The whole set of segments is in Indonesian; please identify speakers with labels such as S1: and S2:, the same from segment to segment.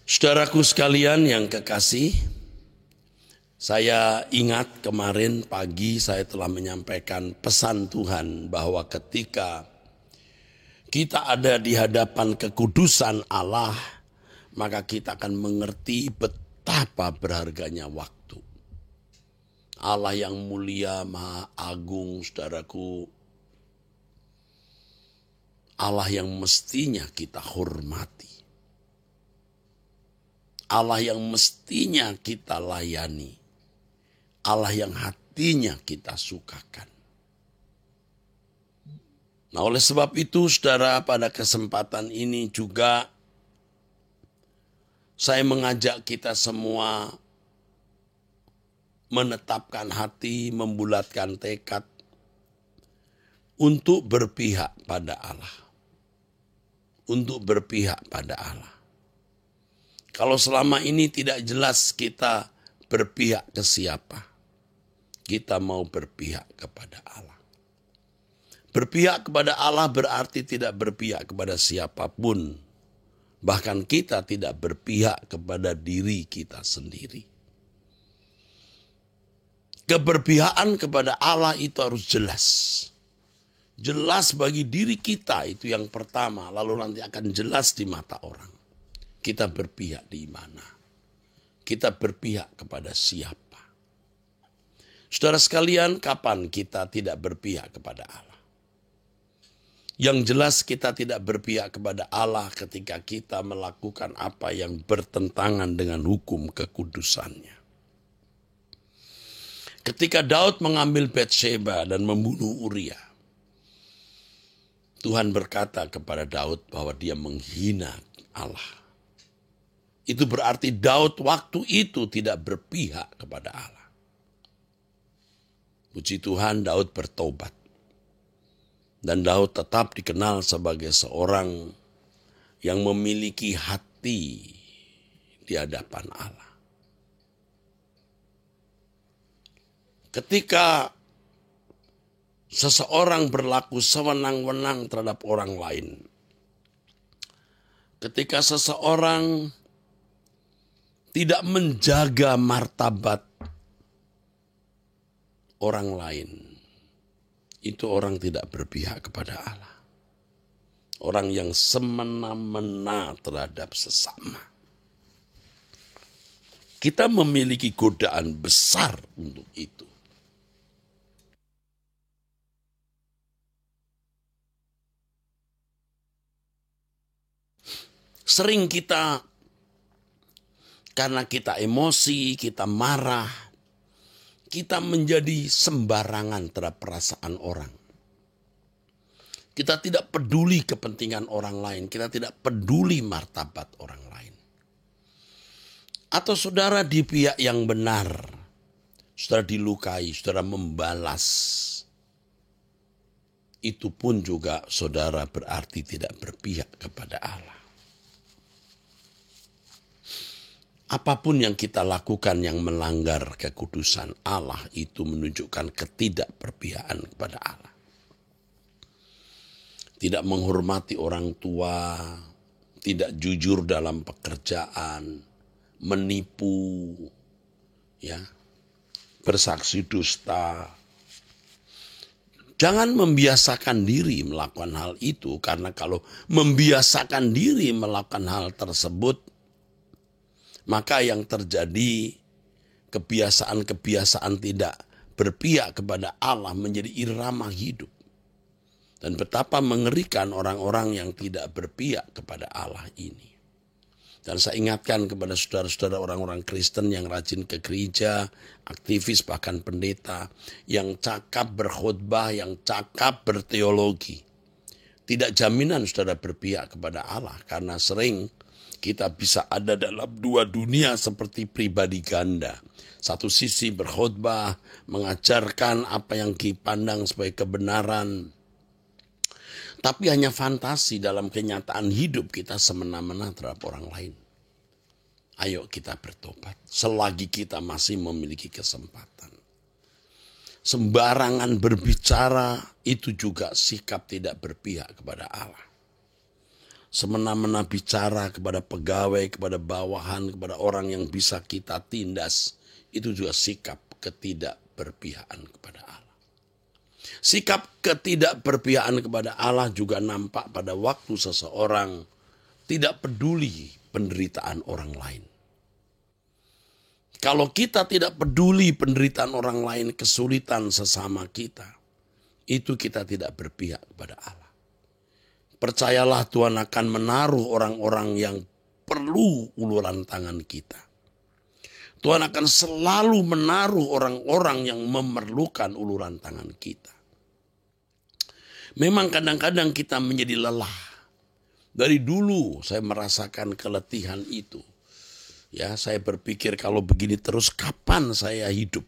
S1: Saudaraku sekalian yang kekasih, saya ingat kemarin pagi saya telah menyampaikan pesan Tuhan bahwa ketika kita ada di hadapan kekudusan Allah, maka kita akan mengerti betapa berharganya waktu. Allah yang mulia, maha agung, saudaraku, Allah yang mestinya kita hormati. Allah yang mestinya kita layani. Allah yang hatinya kita sukakan. Nah, oleh sebab itu, saudara, pada kesempatan ini juga saya mengajak kita semua menetapkan hati, membulatkan tekad untuk berpihak pada Allah. Untuk berpihak pada Allah. Kalau selama ini tidak jelas kita berpihak ke siapa, kita mau berpihak kepada Allah. Berpihak kepada Allah berarti tidak berpihak kepada siapapun. Bahkan kita tidak berpihak kepada diri kita sendiri. Keberpihakan kepada Allah itu harus jelas. Jelas bagi diri kita, itu yang pertama, lalu nanti akan jelas di mata orang. Kita berpihak di mana? Kita berpihak kepada siapa? Saudara sekalian, kapan kita tidak berpihak kepada Allah? Yang jelas kita tidak berpihak kepada Allah ketika kita melakukan apa yang bertentangan dengan hukum kekudusannya. Ketika Daud mengambil Batsheba dan membunuh Uria, Tuhan berkata kepada Daud bahwa dia menghina Allah. Itu berarti Daud waktu itu tidak berpihak kepada Allah. Puji Tuhan, Daud bertobat. Dan Daud tetap dikenal sebagai seorang yang memiliki hati di hadapan Allah. Ketika seseorang berlaku sewenang-wenang terhadap orang lain, ketika seseorang tidak menjaga martabat orang lain, itu orang tidak berpihak kepada Allah. Orang yang semena-mena terhadap sesama. Kita memiliki godaan besar untuk itu. Sering kita, karena kita emosi, kita marah, kita menjadi sembarangan terhadap perasaan orang. Kita tidak peduli kepentingan orang lain, kita tidak peduli martabat orang lain. Atau saudara di pihak yang benar, saudara dilukai, saudara membalas. Itu pun juga saudara berarti tidak berpihak kepada Allah. Apapun yang kita lakukan yang melanggar kekudusan Allah itu menunjukkan ketidakberpihakan kepada Allah. Tidak menghormati orang tua, tidak jujur dalam pekerjaan, menipu, ya, bersaksi dusta. Jangan membiasakan diri melakukan hal itu, karena kalau membiasakan diri melakukan hal tersebut, maka yang terjadi kebiasaan-kebiasaan tidak berpihak kepada Allah menjadi irama hidup. Dan betapa mengerikan orang-orang yang tidak berpihak kepada Allah ini. Dan saya ingatkan kepada saudara-saudara orang-orang Kristen yang rajin ke gereja, aktivis bahkan pendeta, yang cakap berkhotbah, yang cakap berteologi. Tidak jaminan saudara berpihak kepada Allah, karena sering kita bisa ada dalam dua dunia seperti pribadi ganda. Satu sisi berkhotbah, mengajarkan apa yang dipandang sebagai kebenaran. Tapi hanya fantasi, dalam kenyataan hidup kita semena-mena terhadap orang lain. Ayo kita bertobat selagi kita masih memiliki kesempatan. Sembarangan berbicara itu juga sikap tidak berpihak kepada Allah. semena-mena bicara kepada pegawai, kepada bawahan, kepada orang yang bisa kita tindas, itu juga sikap ketidakberpihakan kepada Allah. Sikap ketidakberpihakan kepada Allah juga nampak pada waktu seseorang tidak peduli penderitaan orang lain. Kalau kita tidak peduli penderitaan orang lain, kesulitan sesama kita, itu kita tidak berpihak kepada Allah. Percayalah Tuhan akan menaruh orang-orang yang perlu uluran tangan kita. Tuhan akan selalu menaruh orang-orang yang memerlukan uluran tangan kita. Memang kadang-kadang kita menjadi lelah. Dari dulu saya merasakan keletihan itu. Ya, saya berpikir kalau begini terus kapan saya hidup?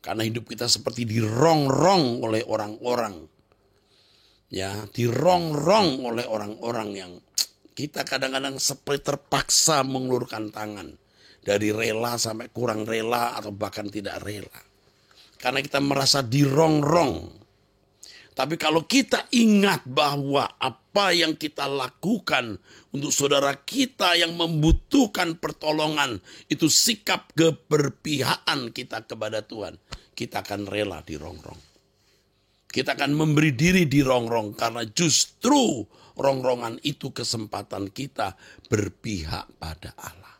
S1: Karena hidup kita seperti dirongrong oleh orang-orang. Ya, dirongrong oleh orang-orang yang kita kadang-kadang seperti terpaksa mengulurkan tangan. Dari rela sampai kurang rela atau bahkan tidak rela. Karena kita merasa dirongrong. Tapi kalau kita ingat bahwa apa yang kita lakukan untuk saudara kita yang membutuhkan pertolongan, itu sikap keberpihakan kita kepada Tuhan, kita akan rela dirongrong. Kita akan memberi diri dirongrong karena justru rongrongan itu kesempatan kita berpihak pada Allah.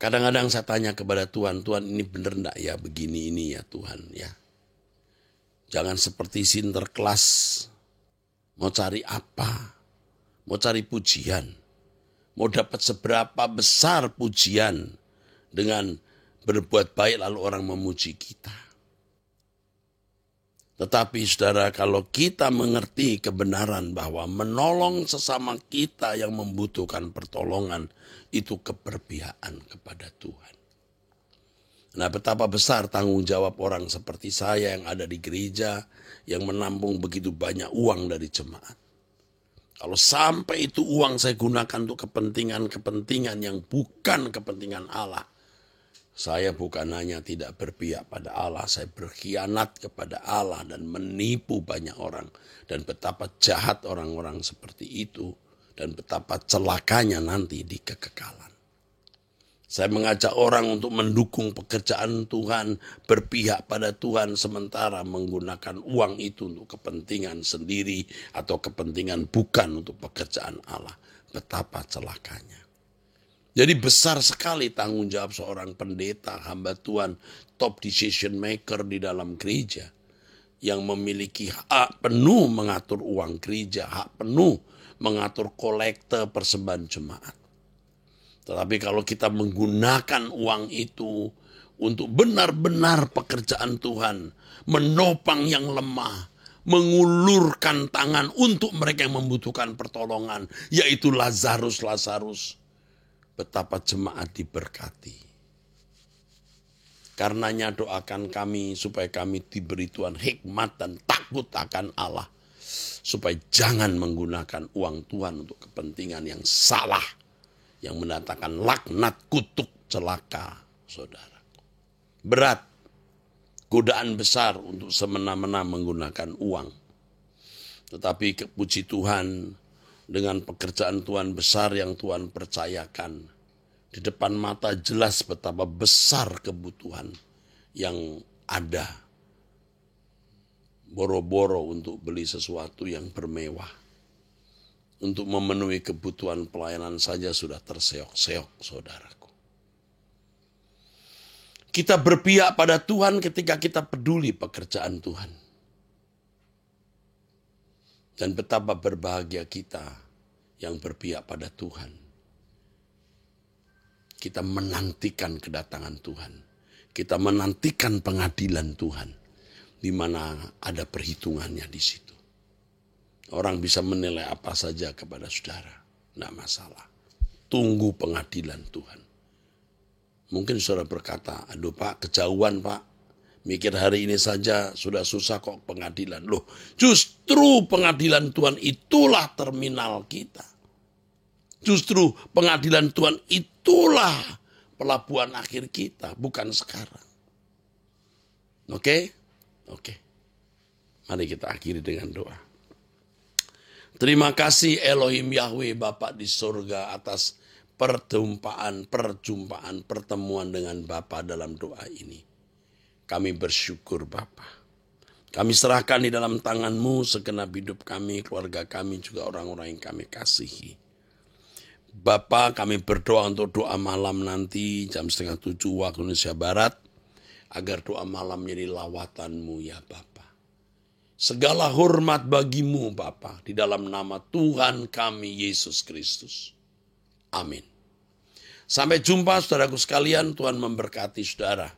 S1: Kadang-kadang saya tanya kepada Tuhan, Tuhan ini benar enggak ya begini ini ya Tuhan ya. Jangan seperti Sinterklas, mau cari apa? Mau cari pujian. Mau dapat seberapa besar pujian dengan berbuat baik lalu orang memuji kita. Tetapi saudara, kalau kita mengerti kebenaran bahwa menolong sesama kita yang membutuhkan pertolongan, itu keberpihakan kepada Tuhan. Nah, betapa besar tanggung jawab orang seperti saya yang ada di gereja, yang menampung begitu banyak uang dari jemaat. Kalau sampai itu uang saya gunakan untuk kepentingan-kepentingan yang bukan kepentingan Allah, saya bukan hanya tidak berpihak pada Allah, saya berkhianat kepada Allah dan menipu banyak orang. Dan betapa jahat orang-orang seperti itu, dan betapa celakanya nanti di kekekalan. Saya mengajak orang untuk mendukung pekerjaan Tuhan, berpihak pada Tuhan sementara menggunakan uang itu untuk kepentingan sendiri atau kepentingan bukan untuk pekerjaan Allah. Betapa celakanya. Jadi besar sekali tanggung jawab seorang pendeta, hamba Tuhan, top decision maker di dalam gereja yang memiliki hak penuh mengatur uang gereja, hak penuh mengatur kolekte persembahan jemaat. Tetapi kalau kita menggunakan uang itu untuk benar-benar pekerjaan Tuhan, menopang yang lemah, mengulurkan tangan untuk mereka yang membutuhkan pertolongan, yaitu Lazarus, betapa jemaat diberkati. Karenanya doakan kami supaya kami diberi Tuhan hikmat dan takut akan Allah, supaya jangan menggunakan uang Tuhan untuk kepentingan yang salah, yang mendatangkan laknat, kutuk, celaka, saudara. Berat, godaan besar untuk semena-mena menggunakan uang. Tetapi puji Tuhan, dengan pekerjaan Tuhan besar yang Tuhan percayakan, di depan mata jelas betapa besar kebutuhan yang ada. Boro-boro untuk beli sesuatu yang bermewah. Untuk memenuhi kebutuhan pelayanan saja sudah terseok-seok, saudaraku. Kita berpihak pada Tuhan ketika kita peduli pekerjaan Tuhan. Dan betapa berbahagia kita yang berpihak pada Tuhan. Kita menantikan kedatangan Tuhan. Kita menantikan pengadilan Tuhan. Di mana ada perhitungannya di situ. Orang bisa menilai apa saja kepada saudara. Tidak masalah. Tunggu pengadilan Tuhan. Mungkin saudara berkata, aduh Pak, kejauhan Pak. Mikir hari ini saja sudah susah kok pengadilan. Loh, justru pengadilan Tuhan itulah terminal kita. Justru pengadilan Tuhan itulah pelabuhan akhir kita, bukan sekarang. Oke? Oke. Mari kita akhiri dengan doa. Terima kasih Elohim Yahweh Bapa di surga atas perjumpaan, pertemuan dengan Bapa dalam doa ini. Kami bersyukur Bapa. Kami serahkan di dalam tangan-Mu segenap hidup kami, keluarga kami, juga orang-orang yang kami kasihi. Bapa, kami berdoa untuk doa malam nanti jam 6:30 waktu Indonesia Barat, agar doa malam menjadi lawatan-Mu ya Bapa. Segala hormat bagi-Mu Bapa, di dalam nama Tuhan kami Yesus Kristus. Amin. Sampai jumpa saudaraku sekalian, Tuhan memberkati saudara.